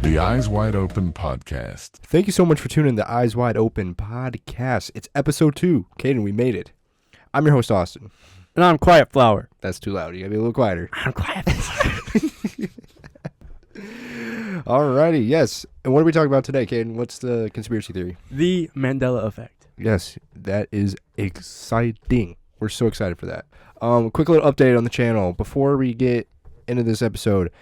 The Eyes Wide Open Podcast. Thank you so much for tuning in to the Eyes Wide Open Podcast. It's episode 2. Caden, we made it. I'm your host, Austin. And I'm Quiet Flower. That's too loud. You gotta be a little quieter. I'm Quiet Flower. Alrighty, yes. And what are we talking about today, Caden? What's the conspiracy theory? The Mandela effect. Yes, that is exciting. We're so excited for that. Quick little update on the channel before we get into this episode.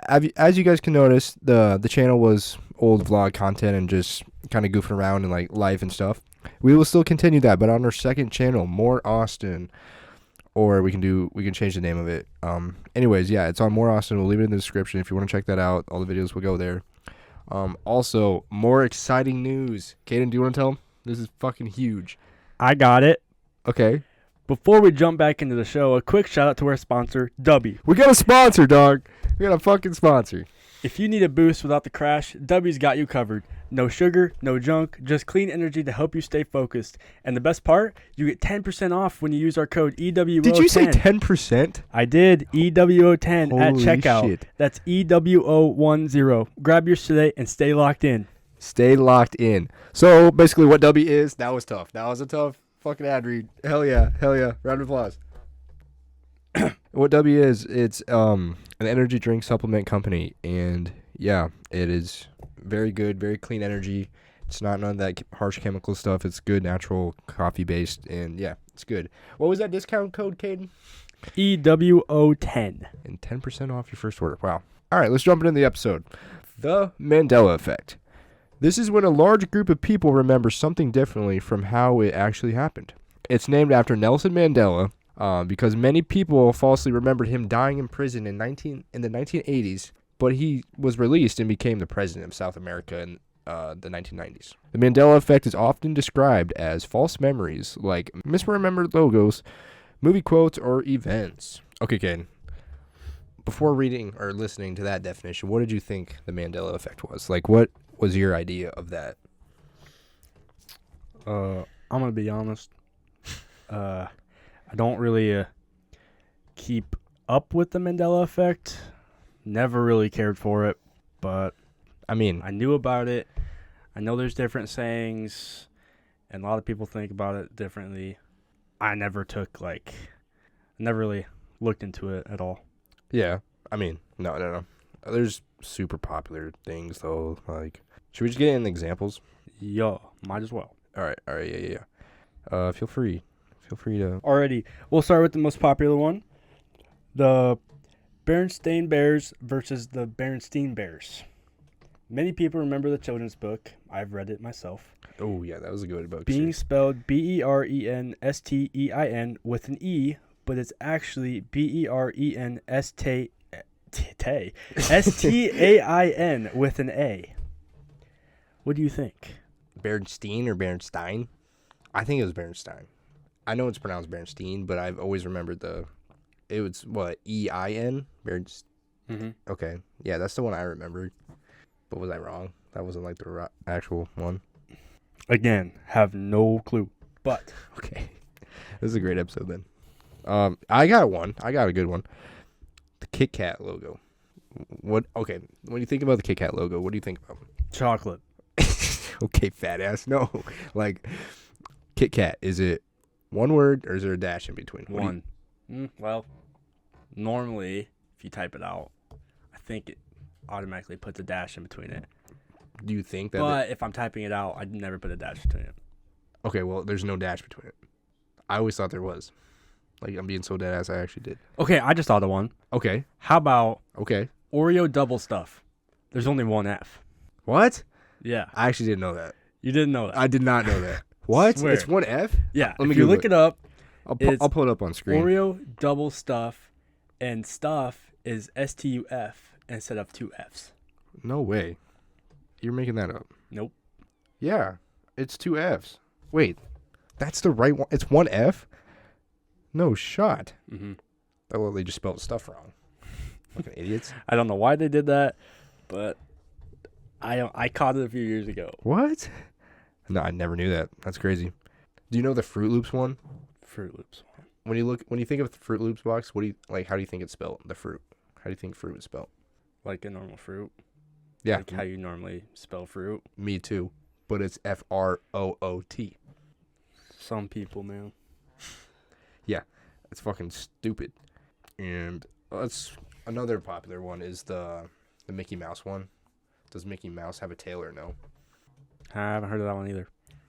As you guys can notice, the channel was old vlog content and just kind of goofing around and like life and stuff. We will still continue that, but on our second channel, More Austin, or we can change the name of it. Anyways, yeah, it's on More Austin. We'll leave it in the description if you want to check that out. All the videos will go there. Also, more exciting news. Caden, do you want to tell them? This is fucking huge. I got it. Okay. Before we jump back into the show, a quick shout out to our sponsor, W. We got a sponsor, dog. We got a fucking sponsor. If you need a boost without the crash, W's got you covered. No sugar, no junk, just clean energy to help you stay focused. And the best part, you get 10% off when you use our code EWO10. Did you say 10%? I did. EWO10 at Holy checkout. shit. That's EWO10. Grab yours today and stay locked in. Stay locked in. So basically what W is, that was tough. That was a tough fucking ad read. Hell yeah. Hell yeah. Round of applause. What W is, it's an energy drink supplement company, and yeah, it is very good, very clean energy. It's not none of that harsh chemical stuff. It's good, natural, coffee based, and yeah, it's good. What was that discount code, Caden? EWO10. And 10% off your first order. Wow. All right, let's jump into the episode. The Mandela effect. This is when a large group of people remember something differently from how it actually happened. It's named after Nelson Mandela. Because many people falsely remembered him dying in prison in the 1980s, but he was released and became the president of South America in the 1990s. The Mandela effect is often described as false memories, like misremembered logos, movie quotes, or events. Okay, Ken. Before reading or listening to that definition, what did you think the Mandela effect was? Like, what was your idea of that? I'm gonna be honest. I don't really keep up with the Mandela effect. Never really cared for it, but I mean, I knew about it. I know there's different sayings, and a lot of people think about it differently. I never really looked into it at all. yeah. I mean, no. There's super popular things though. Like, should we just get in examples? Yeah, might as well. All right, yeah. Feel free to. Alrighty, we'll start with the most popular one. The Berenstain Bears versus the Berenstein Bears. Many people remember the children's book. I've read it myself. Oh yeah, that was a good book. Being spelled Berenstein with an E, but it's actually Berenstain with an A. What do you think? Berenstein or Berenstein? I think it was Berenstein. I know it's pronounced Berenstein, but I've always remembered it was what, E-I-N? Berenstein. Mm-hmm. Okay, yeah, that's the one I remembered. But was I wrong? That wasn't like the actual one. Again, have no clue. But okay, this is a great episode then. I got a good one. The Kit Kat logo. What? Okay, when you think about the Kit Kat logo, what do you think about? chocolate. Okay, fat ass. No, like Kit Kat. Is it one word or is there a dash in between? One. Well, normally if you type it out, I think it automatically puts a dash in between it. Do you think that? But if I'm typing it out, I'd never put a dash between it. Okay, well, there's no dash between it. I always thought there was. Like, I'm being so dead ass, I actually did. Okay, I just thought of one. Okay. How about Oreo double stuff? There's only one F. What? Yeah. I actually didn't know that. You didn't know that? I did not know that. What? Swear. It's one F? Yeah. Let me if you Google look it up, I'll pull it up on screen. Oreo double stuff, and stuff is S-T-U-F instead of two Fs. No way. You're making that up. Nope. Yeah. It's two Fs. Wait. That's the right one. It's one F? No shot. Mm-hmm. Oh, well, they just spelled stuff wrong. Fucking idiots. I don't know why they did that, but I caught it a few years ago. What? No, I never knew that. That's crazy. Do you know the Fruit Loops one? Fruit Loops one. When you think of the Fruit Loops box, what do you like? How do you think it's spelled? The fruit. How do you think fruit is spelled? Like a normal fruit. Yeah. Like how you normally spell fruit. Me too. But it's F-R-O-O-T. Some people, man. Yeah. It's fucking stupid. And that's another popular one is the Mickey Mouse one. Does Mickey Mouse have a tail or no? I haven't heard of that one either.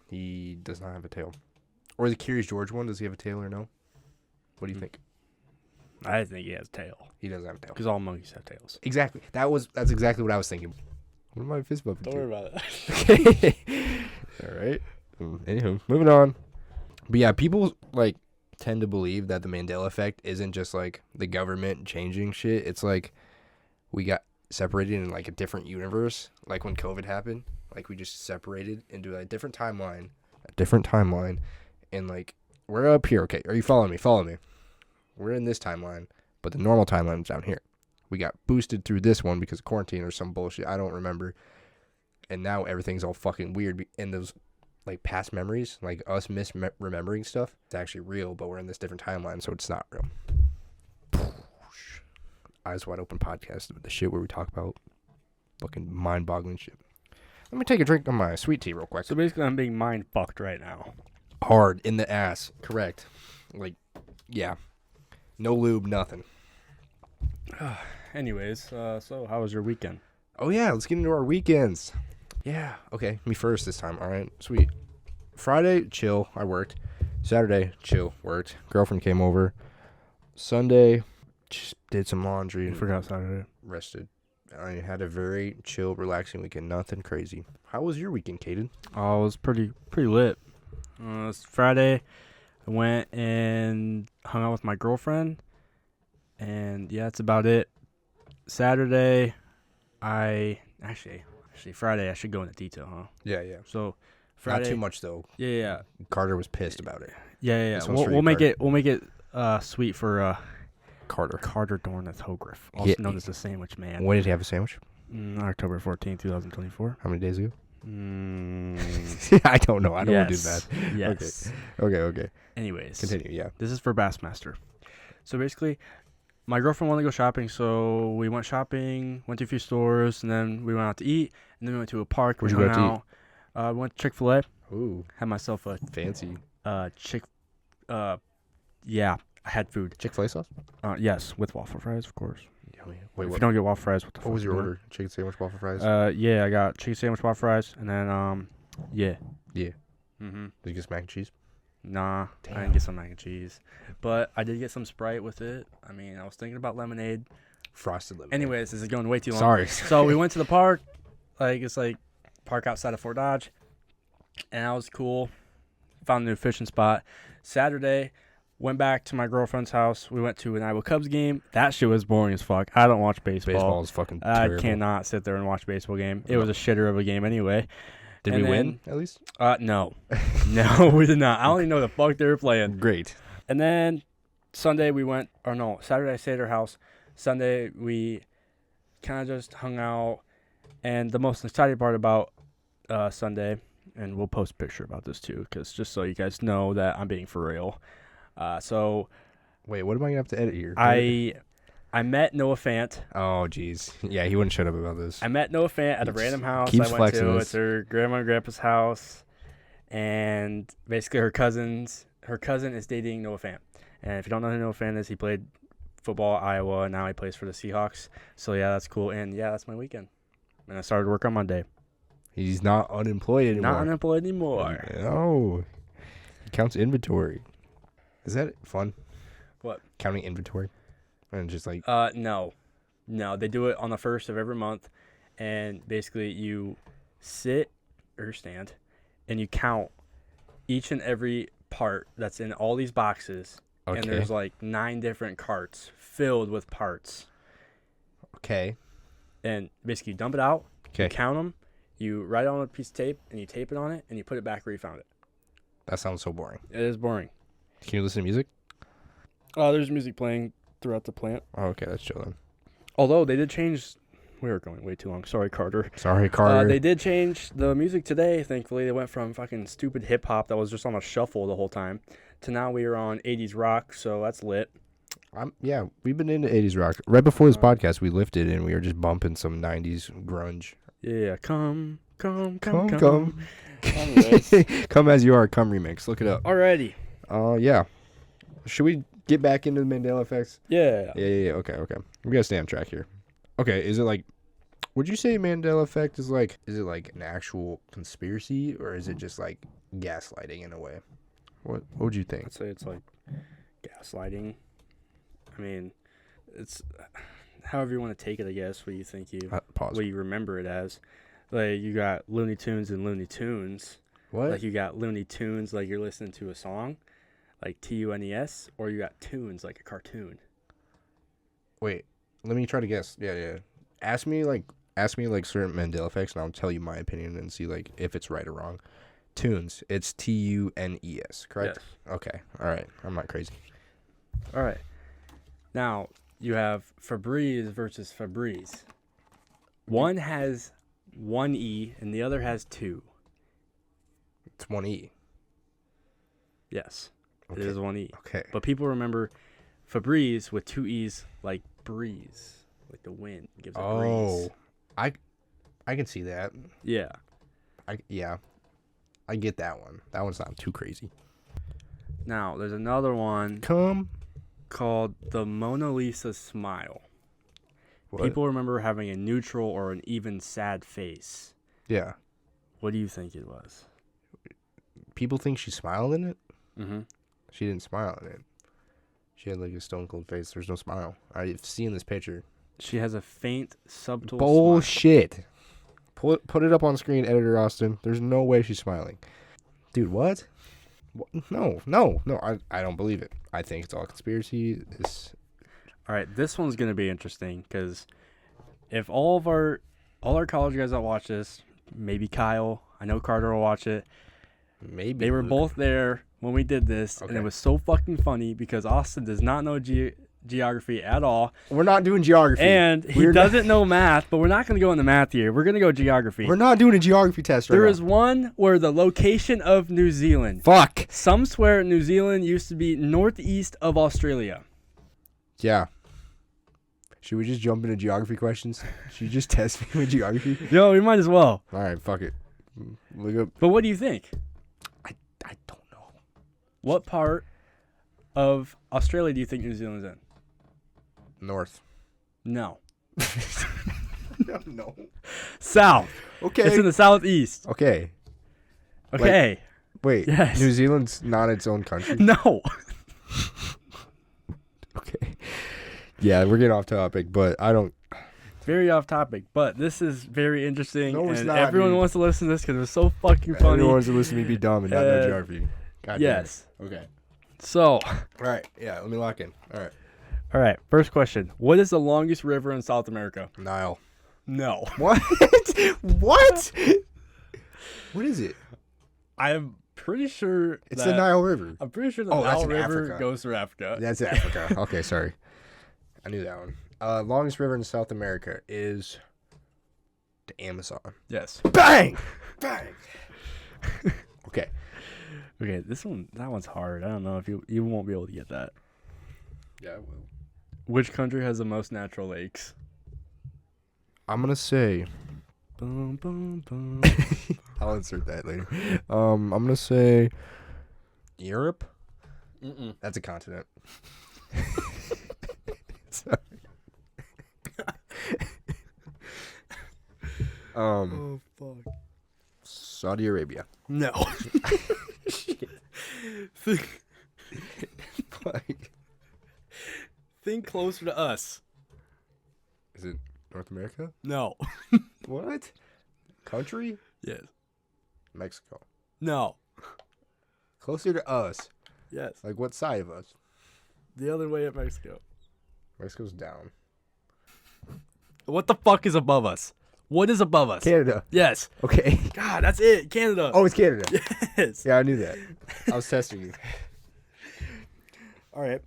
He does not have a tail. Or the Curious George one, does he have a tail or no? What do you think? I think he has a tail. He doesn't have a tail. Because all monkeys have tails. Exactly. That's exactly what I was thinking. What am I fist bumping Don't to? worry about it. Okay. All right. Anywho, moving on. But yeah, people like tend to believe that the Mandela effect isn't just like the government changing shit. It's like we got separated in like a different universe. Like when COVID happened, like we just separated into a different timeline. And like we're up here. Okay, are you following me? Follow me. We're in this timeline, but the normal timeline is down here. We got boosted through this one because of quarantine or some bullshit. I don't remember. And now everything's all fucking weird. And those like past memories, like us remembering stuff, it's actually real, but we're in this different timeline, so it's not real. Eyes Wide Open podcast, the shit where we talk about fucking mind-boggling shit. Let me take a drink of my sweet tea real quick. So basically, I'm being mind fucked right now. Hard in the ass, correct? Like, yeah, no lube, nothing. Anyways, so how was your weekend? Oh yeah, let's get into our weekends. Yeah, okay, me first this time. All right, sweet. Friday, chill. I worked. Saturday, chill. Worked. Girlfriend came over. Sunday, just did some laundry I and forgot Saturday. rested. I had a very chill, relaxing weekend. Nothing crazy. How was your weekend, Caden? Oh, it was pretty lit. It's Friday. I went and hung out with my girlfriend, and yeah, that's about it. Saturday, actually Friday. I should go into detail, huh? Yeah. So Friday, Not too much though. Yeah. Carter was pissed about it. Yeah. This one's for you, We'll make Carter. it sweet for Carter. Dorneth Hogrif, also Yeah. known as the Sandwich Man. When did he have a sandwich? October 14th, 2024. How many days ago? Mm, I don't know. I don't want to do yes. that. Yes. Okay. Anyways, Continue. Yeah. this is for Bassmaster. So basically, my girlfriend wanted to go shopping, so we went shopping, went to a few stores, and then we went out to eat, and then we went to a park. Where'd we you go hung out to out. Went to Chick-fil-A. Ooh, Had myself a fancy. yeah, I had food. Chick-fil-A sauce? Yes, with waffle fries, of course. Wait, If you what don't get waffle fries, what the fuck? was your you doing? order? Chicken sandwich, waffle fries? Yeah, I got chicken sandwich, waffle fries, and then yeah. Yeah. Mm-hmm. Did you get some mac and cheese? Nah, I Damn. didn't get some mac and cheese, but I did get some Sprite with it. I mean, I was thinking about lemonade. Frosted lemonade. Anyways, this is going way too long. Sorry. So we went to the park, it's park outside of Fort Dodge, and that was cool. Found a new fishing spot. Saturday, went back to my girlfriend's house. We went to an Iowa Cubs game. That shit was boring as fuck. I don't watch baseball. Baseball is fucking I terrible. cannot sit there and watch a baseball game. It was a shitter of a game anyway. Did And we then- win, at least? No. No, we did not. I don't even know the fuck they were playing. Great. And then Saturday I stayed at her house. Sunday we kind of just hung out. And the most exciting part about Sunday, and we'll post a picture about this too, because just so you guys know that I'm being for real. So Wait, what am I going to have to edit here? I met Noah Fant. Oh, jeez. Yeah, he wouldn't shut up about this. I met Noah Fant at a Keeps- random house keeps I went flexing to. this. It's her grandma and grandpa's house. And basically her cousin is dating Noah Fant. And if you don't know who Noah Fant is, he played football at Iowa, and now he plays for the Seahawks. So yeah, that's cool. And yeah, that's my weekend. And I started work on Monday. He's not unemployed anymore. Not unemployed anymore. No. He counts inventory. Is that fun? What? Counting inventory? And just like... No. They do it on the 1st of every month. And basically you sit or stand and you count each and every part that's in all these boxes. Okay. And there's 9 different carts filled with parts. Okay. And basically you dump it out, Okay. you count them, you write it on a piece of tape, and you tape it on it, and you put it back where you found it. That sounds so boring. It is boring. Can you listen to music? There's music playing throughout the plant. Oh, okay, that's chill then. Although they did change... We were going way too long. Sorry, Carter. Sorry, Carter. They did change the music today, thankfully. They went from fucking stupid hip-hop that was just on a shuffle the whole time to now we are on 80s rock, so that's lit. Yeah, we've been into 80s rock. Right before this podcast, we lifted and we were just bumping some 90s grunge Yeah, come. Anyways. Come as you are, come remix. Look it up. Alrighty. Yeah. Should we get back into the Mandela effects? Yeah. Yeah. Okay. We gotta stay on track here. Okay, is it like, would you say Mandela effect is it like an actual conspiracy, or is it just like gaslighting in a way? What would you think? I'd say it's like gaslighting. I mean, it's however you want to take it, I guess. What you think Pause. what you remember it as. Like, you got Looney Tunes and Looney Tunes. What? Like, you got Looney Tunes, like you're listening to a song, like TUNES, or you got tunes, like a cartoon. Wait, let me try to guess. Yeah. Ask me like certain Mandela effects, and I'll tell you my opinion and see like if it's right or wrong. Tunes, it's TUNES, correct? Yes. Okay, all right. I'm not crazy. All right. Now, you have Febreze versus Febreze. One has one E, and the other has two. It's one E. Yes, Okay. it is one E. Okay. But people remember Febreze with two E's, like breeze, like the wind gives a breeze. I can see that. Yeah. I get that one. That one's not too crazy. Now, there's another one Come. called the Mona Lisa smile. What? People remember having a neutral or an even sad face. Yeah. What do you think it was? People think she smiled in it. Mm-hmm. She didn't smile in it. She had like a stone cold face. There's no smile. I've seen this picture. She has a faint, subtle Bullshit. Put it up on screen, editor Austin. There's no way she's smiling. Dude, what? No. I don't believe it. I think it's all conspiracy. All right, this one's going to be interesting because if all our college guys that watch this, maybe Kyle, I know Carter will watch it. Maybe They were Luke. both there when we did this, and it Okay. was so fucking funny because Austin does not know geography at all, We're not doing geography. and he doesn't know math, but we're not going to go into math here. We're going to go geography. We're not doing a geography test right There now. is one where the location of New Zealand. Fuck. Some swear New Zealand used to be northeast of Australia. Yeah. Should we just jump into geography questions? Should you just test me with geography? Yo, we might as well. All right, fuck it. Look up. But what do you think? I don't know. What part of Australia do you think New Zealand's in? North. No. No. South. Okay. It's in the southeast. Okay. Okay. Wait. Yes. New Zealand's not its own country? No. Okay. Yeah, we're getting off topic, but I don't. Very off topic, but this is very interesting. No, it's and not, everyone dude. wants to listen to this because it was so fucking funny. Everyone wants to listen to me be dumb and not know Uh, geography. God damn Yes. it. Okay. So, All right. Yeah, let me lock in. All right. First question. What is the longest river in South America? Nile. No. What? What? What is it? I'm pretty sure It's the Nile River. I'm pretty sure the Oh, that's Nile in River Africa. goes through Africa. That's Africa. Okay, sorry. I knew that one. Longest river in South America is the Amazon. Yes. Bang! Bang! Okay. Okay, that one's hard. I don't know if you won't be able to get that. Yeah, I will. Which country has the most natural lakes? I'm gonna say. Boom, boom, boom. I'll insert that later. I'm gonna say Europe. Mm-mm. That's a continent. Sorry. Fuck. Saudi Arabia. No. Like, Think closer to us. is it North America? No. What? Country? Yes. Mexico. No. Closer to us. Yes. Like what side of us? The other way at Mexico. Mexico's down. What the fuck is above us? What is above us? Canada. Yes. Okay. God, that's it. Canada. Oh, it's Canada. Yes. Yeah, I knew that. I was testing you. All right.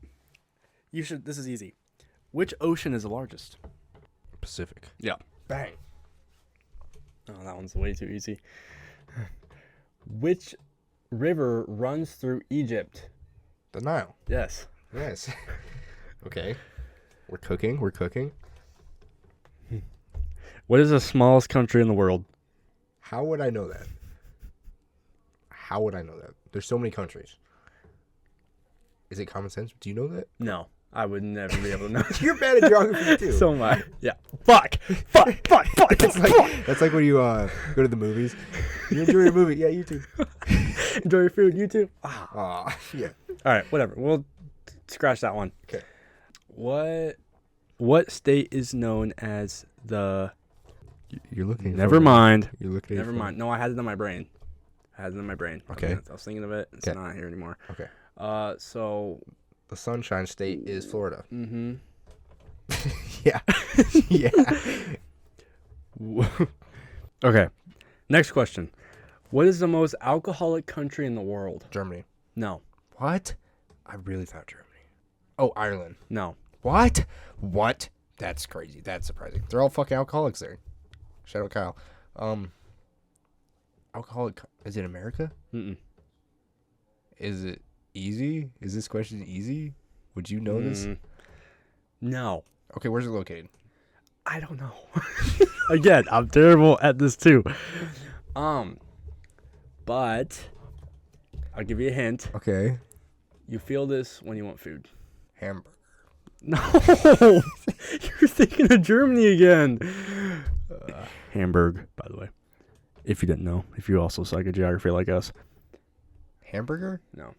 This is easy. Which ocean is the largest? Pacific. Yeah. Bang. Oh, that one's way too easy. Which river runs through Egypt? The Nile. Yes. What is the smallest country in the world? How would I know that? How would I know that? There's so many countries. Is it common sense? Do you know that? No, I would never be able to know. You're bad at geography too. So much. Yeah. Fuck. That's like when you go to the movies. You enjoy your movie. Yeah, you too. Enjoy your food. You too. Yeah. All right. Whatever. We'll scratch that one. Okay. What state is known as the? You're looking. Never mind. You're looking. Never mind. No, I had it in my brain. Okay. I was thinking of it. It's not here anymore. Okay. So. The Sunshine State is Florida. Mm-hmm. Yeah. Yeah. Okay. Next question. What is the most alcoholic country in the world? Germany. No. What? I really thought Germany. Oh, Ireland. No. What? What? That's crazy. That's surprising. They're all fucking alcoholics there. Shout out Kyle. Alcoholic. Is it America? Mm-mm. Is it easy? Is this question easy? Would you know this? No. Okay, where's it located? I don't know. Again, I'm terrible at this too. But I'll give you a hint. Okay. You feel this when you want food. Hamburger. No. You're thinking of Germany again. Hamburg, by the way. If you didn't know. If you also suck at geography like us. Hamburger? No.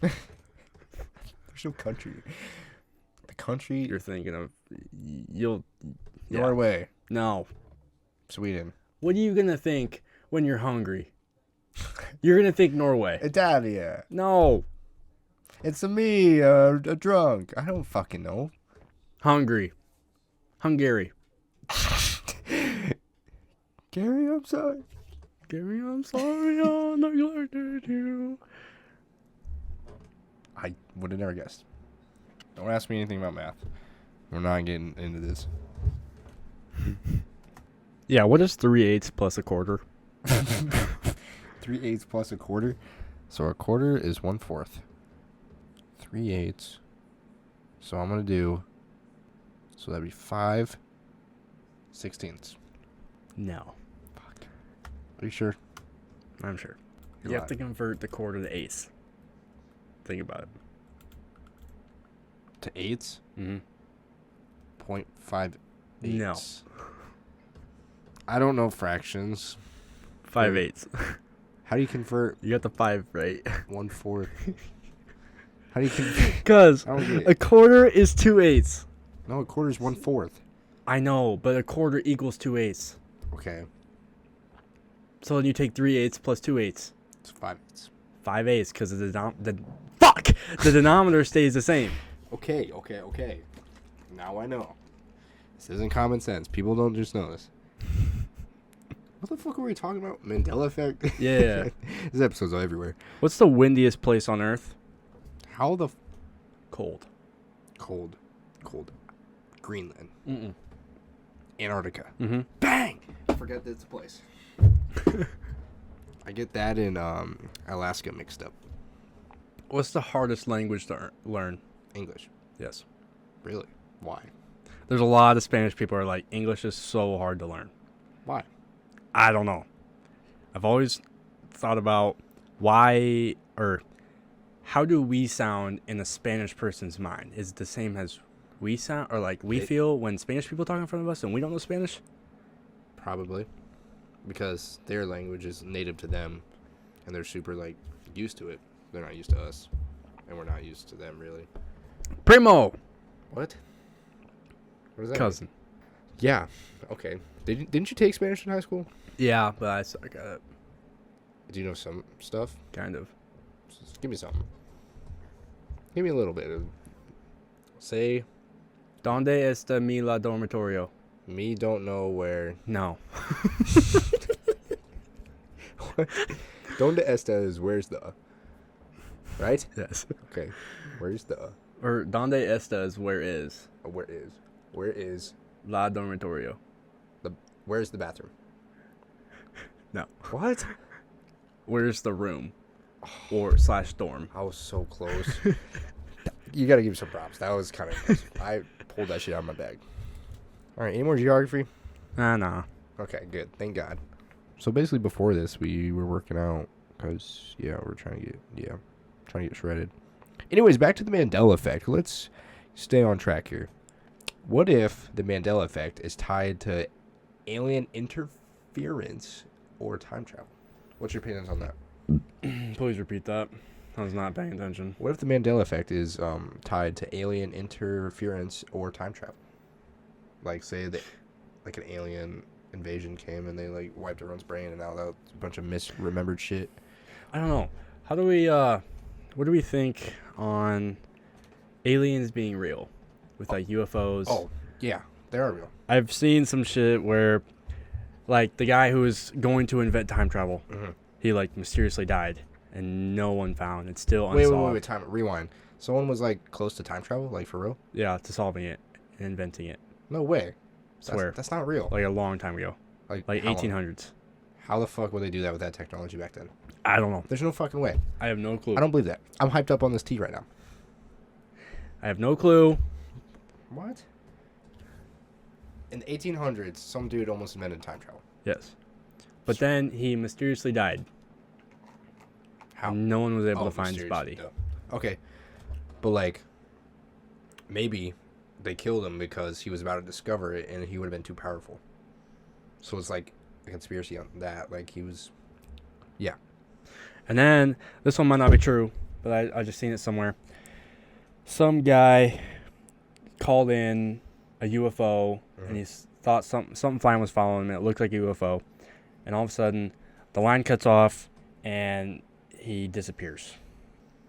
There's no country. The country. You're thinking of you'll Norway. No. Sweden. What are you gonna think when you're hungry? You're gonna think Norway. Italia. No. It's me, a drunk. I don't fucking know. Hungary. Gary, I'm sorry. Gary, I'm sorry I neglected you. I would have never guessed. Don't ask me anything about math. We're not getting into this. Yeah, what is 3/8 plus a quarter? 3/8 plus a quarter. So a quarter is 1/4. 3/8. So I'm gonna do. So that'd be 5/16. No. Fuck. Are you sure? I'm sure. You're You have to lying. convert the quarter to eighths. Think about it. To eighths? Mm-hmm. 0.5. No. I don't know fractions. 5/8. How do you convert You got the 5 right. 1/4? How do you convert? Because I don't get a it. quarter is 2/8. No, a quarter is 1/4. I know, but a quarter equals 2/8. Okay. So then you take 3/8 plus 2/8. It's 5/8. 5/8 because the denominator stays the same. Okay. Now I know. This isn't common sense. People don't just know this. What the fuck were we talking about? Mandela effect? Yeah. This episode's everywhere. What's the windiest place on Earth? How the Cold. cold. Greenland. Mm-mm. Antarctica. Mm-hmm. Bang! I forget that's a place. I get that in Alaska mixed up. What's the hardest language to learn? English. Yes. Really? Why? There's a lot of Spanish people who are like, English is so hard to learn. Why? I don't know. I've always thought about why or how do we sound in a Spanish person's mind? Is it the same as we sound or like we feel when Spanish people talk in front of us and we don't know Spanish? Probably. Because their language is native to them and they're super like used to it. They're not used to us. And we're not used to them really. Primo! What? What is that? Cousin. Yeah. Okay. Didn't you take Spanish in high school? Yeah, but I suck at it. Do you know some stuff? Kind of. Just give me something. Give me a little bit. Say, ¿Dónde está mi la dormitorio? me don't know where. No. Donde esta is where's the. Right? Yes. Okay. Where's the. Or ¿Dónde está is where is? Where is. Where is. La dormitorio. Where's the bathroom? No. What? Where's the room? Or slash dorm. I was so close. You gotta give me some props. That was kind of impressive. I pulled that shit out of my bag. All right. Any more geography? Nah. Okay, good. Thank God. So basically, before this, we were working out because we're trying to get shredded. Anyways, back to the Mandela effect. Let's stay on track here. What if the Mandela effect is tied to alien interference or time travel? What's your opinions on that? Please repeat that. I was not paying attention. What if the Mandela effect is tied to alien interference or time travel? Like, say that like an alien invasion came and they like wiped everyone's brain and now that's a bunch of misremembered shit. I don't know. How do we what do we think on aliens being real with like UFOs? Oh, yeah, they are real. I've seen some shit where like the guy who was going to invent time travel, he like mysteriously died and no one found. It's still unsolved. Wait, time rewind. Someone was like close to time travel, like for real? Yeah, to solving it and inventing it. No way. Swear. That's not real. Like a long time ago. Like how 1800s. How the fuck would they do that with that technology back then? I don't know. There's no fucking way. I have no clue. I don't believe that. I'm hyped up on this tea right now. I have no clue. What? In the 1800s, some dude almost invented time travel. Yes. But then he mysteriously died. How? And no one was able to find his body. No. Okay. But like, maybe they killed him because he was about to discover it and he would have been too powerful. So it's like a conspiracy on that. Like he was... Yeah. And then, this one might not be true, but I just seen it somewhere. Some guy called in a UFO, and he thought something flying was following him. It looked like a UFO. And all of a sudden, the line cuts off, and he disappears.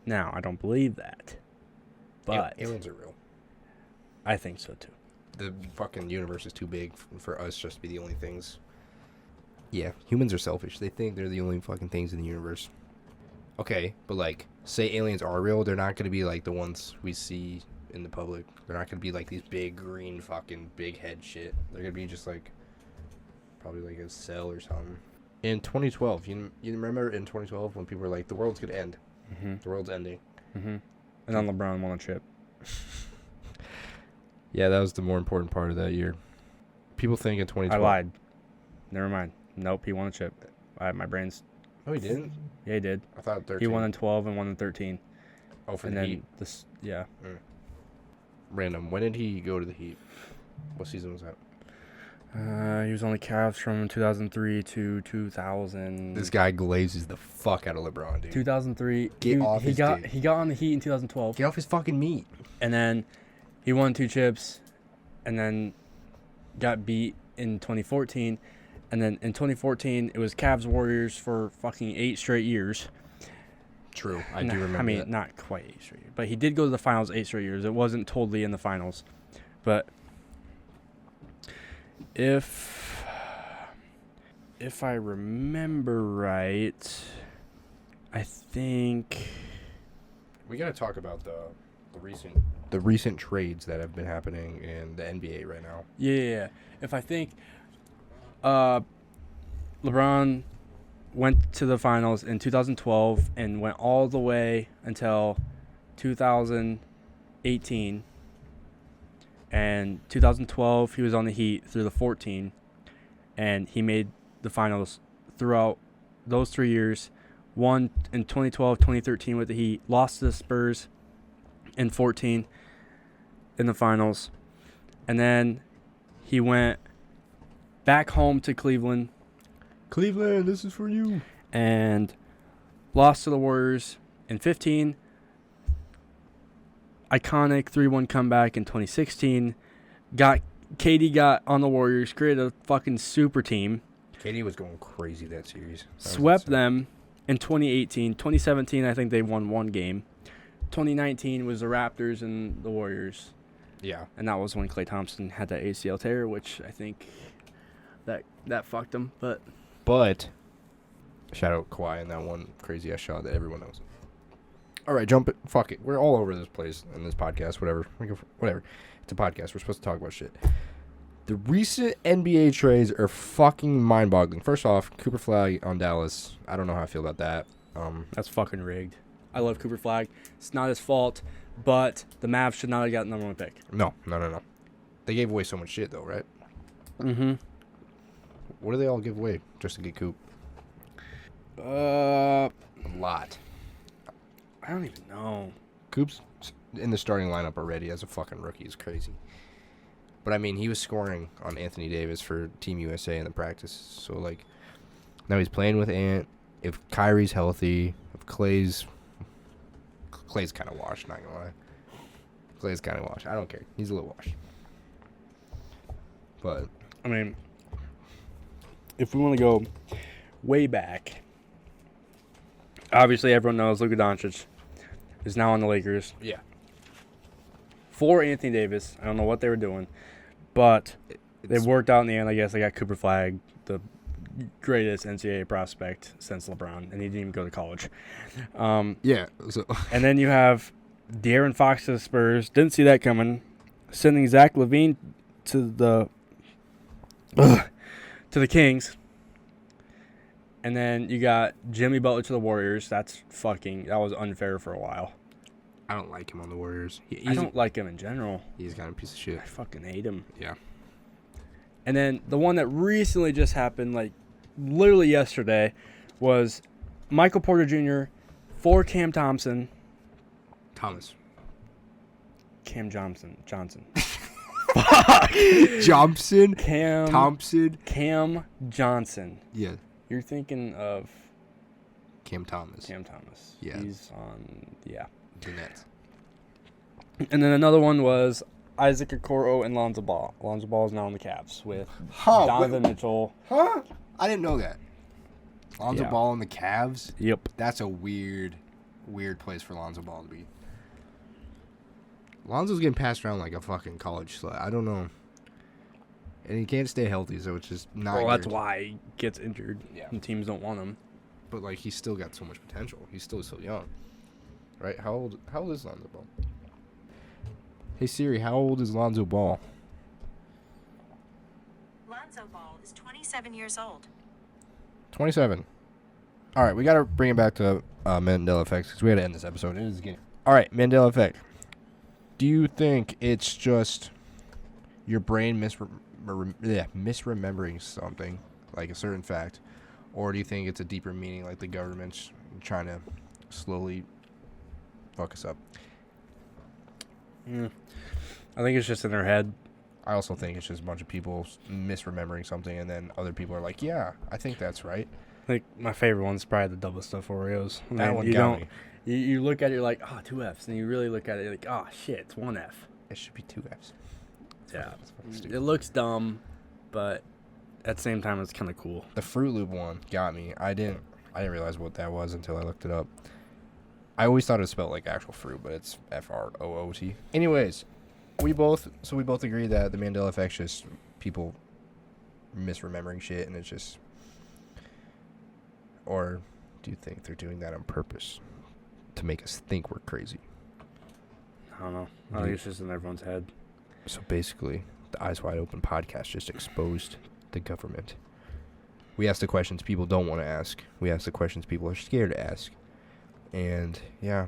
Now, I don't believe that. But aliens are real. I think so, too. The fucking universe is too big for us just to be the only things. Yeah, humans are selfish. They think they're the only fucking things in the universe. Okay, but like, say aliens are real, they're not going to be like the ones we see in the public. They're not going to be like these big green fucking big head shit. They're going to be just like, probably like a cell or something. In 2012, you remember in 2012 when people were like, the world's going to end. The world's ending. And then LeBron won a chip. Yeah, that was the more important part of that year. People think in 2012. I lied. Never mind. Nope, he won a chip. My brain's... Oh, he didn't? Yeah, he did. I thought 13. He won in 12 and won in 13. Oh, for and the then Heat. This, yeah. Random. When did he go to the Heat? What season was that? He was on the Cavs from 2003 to 2000. This guy glazes the fuck out of LeBron, dude. 2003. Get off he his got dick. He got on the Heat in 2012. Get off his fucking meat. And then he won 2 chips, and then got beat in 2014. And then in 2014, it was Cavs Warriors for fucking 8 straight years. True, I do remember. I mean, that. not quite 8 straight years, but he did go to the finals 8 straight years. It wasn't totally in the finals, but if I remember right, I think we gotta talk about the recent trades that have been happening in the NBA right now. Yeah. If I think LeBron went to the finals in 2012 and went all the way until 2018. And 2012, he was on the Heat through the 14. And he made the finals throughout those 3 years. Won in 2012, 2013 with the Heat. Lost to the Spurs in 14 in the finals. And then he went back home to Cleveland. Cleveland, this is for you. And lost to the Warriors in 15. Iconic 3-1 comeback in 2016. KD got on the Warriors, created a fucking super team. KD was going crazy that series. Swept them in 2018. 2017, I think they won 1 game. 2019 was the Raptors and the Warriors. Yeah. And that was when Klay Thompson had that ACL tear, which I think that fucked him. But shout out Kawhi in that one crazy ass shot that everyone knows. All right, jump it. Fuck it. We're all over this place in this podcast. Whatever. Whatever. It's a podcast. We're supposed to talk about shit. The recent NBA trades are fucking mind-boggling. First off, Cooper Flag on Dallas. I don't know how I feel about that. That's fucking rigged. I love Cooper Flag. It's not his fault, but the Mavs should not have got the number 1 pick. No. They gave away so much shit, though, right? What do they all give away just to get Coop? A lot. I don't even know. Coop's in the starting lineup already as a fucking rookie. It's crazy. But, I mean, he was scoring on Anthony Davis for Team USA in the practice. So, like, now he's playing with Ant. If Kyrie's healthy, if Clay's kind of washed, not going to lie. Clay's kind of washed. I don't care. He's a little washed. But, I mean, if we want to go way back, obviously everyone knows Luka Doncic is now on the Lakers. yeah. For Anthony Davis. I don't know what they were doing, but they worked out in the end. I guess they got Cooper Flagg, the greatest NCAA prospect since LeBron, and he didn't even go to college. Yeah. So. And then you have De'Aaron Fox to the Spurs. Didn't see that coming. Sending Zach LaVine to the Kings. And then you got Jimmy Butler to the Warriors. That was unfair for a while. I don't like him on the Warriors. I don't like him in general. He's kind of a piece of shit. I fucking hate him. Yeah. And then the one that recently just happened, like literally yesterday, was Michael Porter Jr. for Cam Johnson. Cam Thompson. Cam Johnson. Yeah. You're thinking of Cam Thomas. Yeah. He's on, yeah. The Nets. And then another one was Isaac Okoro and Lonzo Ball. Lonzo Ball is now on the Cavs with Donovan Mitchell. Huh? I didn't know that. Lonzo Yeah. Ball on the Cavs? Yep. That's a weird place for Lonzo Ball to be. Lonzo's getting passed around like a fucking college slut. I don't know. And he can't stay healthy, so it's just not Well, that's good. why he gets injured. Yeah. And teams don't want him. But, like, he's still got so much potential. He's still so young. Right? How old is Lonzo Ball? Hey, Siri, how old is Lonzo Ball? Lonzo Ball is 27 years old. 27. All right, we got to bring it back to Mandela effects because we had to end this episode. It is getting... All right, Mandela effect. Do you think it's just your brain misremembering something, like a certain fact, or do you think it's a deeper meaning, like the government's trying to slowly fuck us up? I think it's just in their head. I also think it's just a bunch of people misremembering something, and then other people are like, yeah, I think that's right. Like, my favorite one's probably the double stuff Oreos. That one got me. You look at it, you're like, oh, 2 Fs. And you really look at it, you're like, oh, shit, it's 1 F. It should be 2 Fs. Yeah. It's It looks dumb, but at the same time, it's kind of cool. The Fruit Loop one got me. I didn't realize what that was until I looked it up. I always thought it was spelled like actual fruit, but it's F-R-O-O-T. Anyways, we both agree that the Mandela effect is just people misremembering shit, and it's just... Or do you think they're doing that on purpose to make us think we're crazy? I don't know. I think it's just in everyone's head. So basically, the Eyes Wide Open podcast just exposed the government. We ask the questions people don't want to ask. We ask the questions people are scared to ask. And, yeah.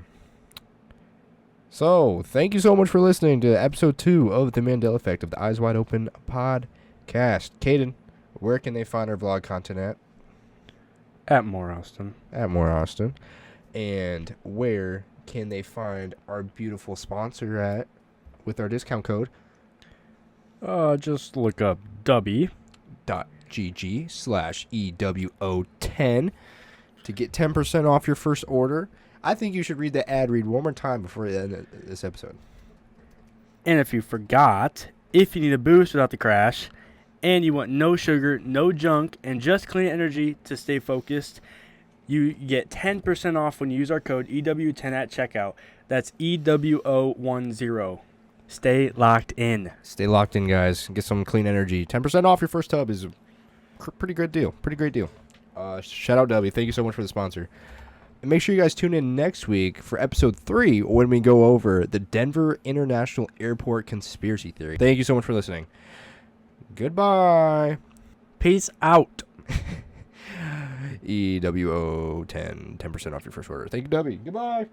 So, thank you so much for listening to episode 2 of the Mandela Effect of the Eyes Wide Open podcast. Caden, where can they find our vlog content at? At More Austin. At More Austin. And where can they find our beautiful sponsor at with our discount code? Just look up .gg/EWO10 to get 10% off your first order. I think you should read the ad read one more time before the end of this episode. And if you forgot, if you need a boost without the crash, and you want no sugar, no junk, and just clean energy to stay focused, you get 10% off when you use our code EW10 at checkout. That's EWO10. Stay locked in. Stay locked in, guys. Get some clean energy. 10% off your first tub is a pretty good deal. Pretty great deal. Shout out W. Thank you so much for the sponsor. And make sure you guys tune in next week for episode 3 when we go over the Denver International Airport conspiracy theory. Thank you so much for listening. Goodbye. Peace out. EWO10, 10% off your first order. Thank you, W. Goodbye.